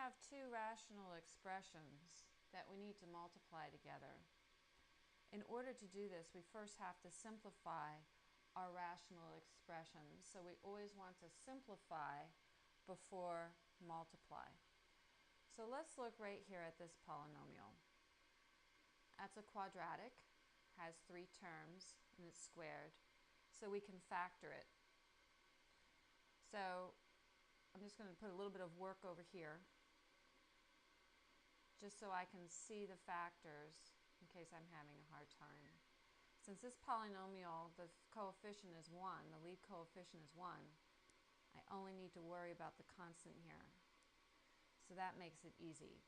have two rational expressions that we need to multiply together. In order to do this, we first have to simplify our rational expressions. So we always want to simplify before multiply. So let's look right here at this polynomial. That's a quadratic, has 3 terms, and it's squared. So we can factor it. So I'm just going to put a little bit of work over here, just so I can see the factors in case I'm having a hard time. Since this polynomial, the coefficient is 1, the lead coefficient is 1, I only need to worry about the constant here. So that makes it easy.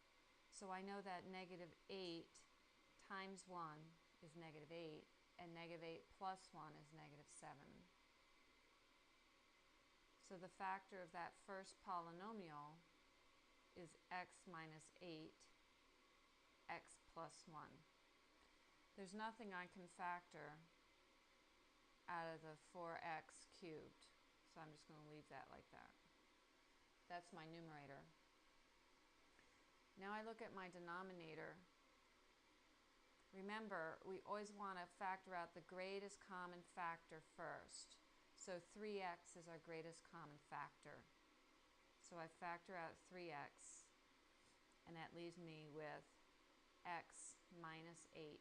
So I know that negative 8 times 1 is negative 8, and negative 8 plus 1 is negative 7. So the factor of that first polynomial is x minus 8, x plus 1. There's nothing I can factor out of the 4x cubed, so I'm just going to leave that like that. That's my numerator. Now I look at my denominator. Remember, we always want to factor out the greatest common factor first. So 3x is our greatest common factor. So I factor out 3x, and that leaves me with x minus 8.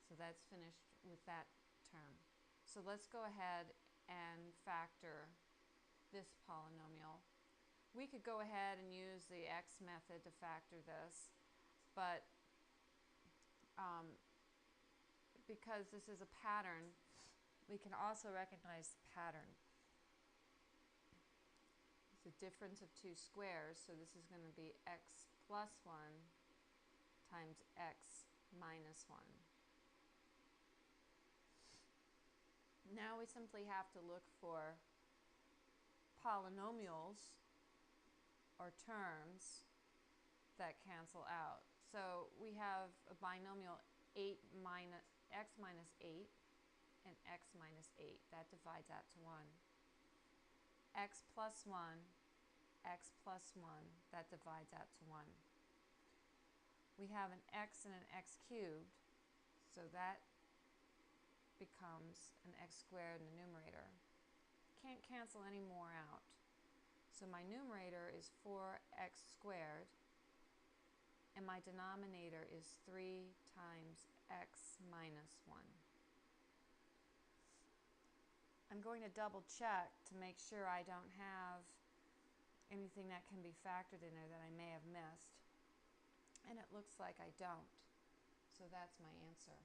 So that's finished with that term. So let's go ahead and factor this polynomial. We could go ahead and use the x method to factor this, but because this is a pattern, we can also recognize the pattern. It's a difference of 2 squares, so this is going to be x plus 1 times x minus 1. Now we simply have to look for polynomials or terms that cancel out. So we have a binomial x minus 8 and x minus 8. That divides out to 1. X plus 1, x plus 1. That divides out to 1. We have an x and an x cubed, so that becomes an x squared in the numerator. Can't cancel any more out. So my numerator is 4x squared, and my denominator is 3 times x minus 1. I'm going to double check to make sure I don't have anything that can be factored in there that I may have missed. And it looks like I don't. So that's my answer.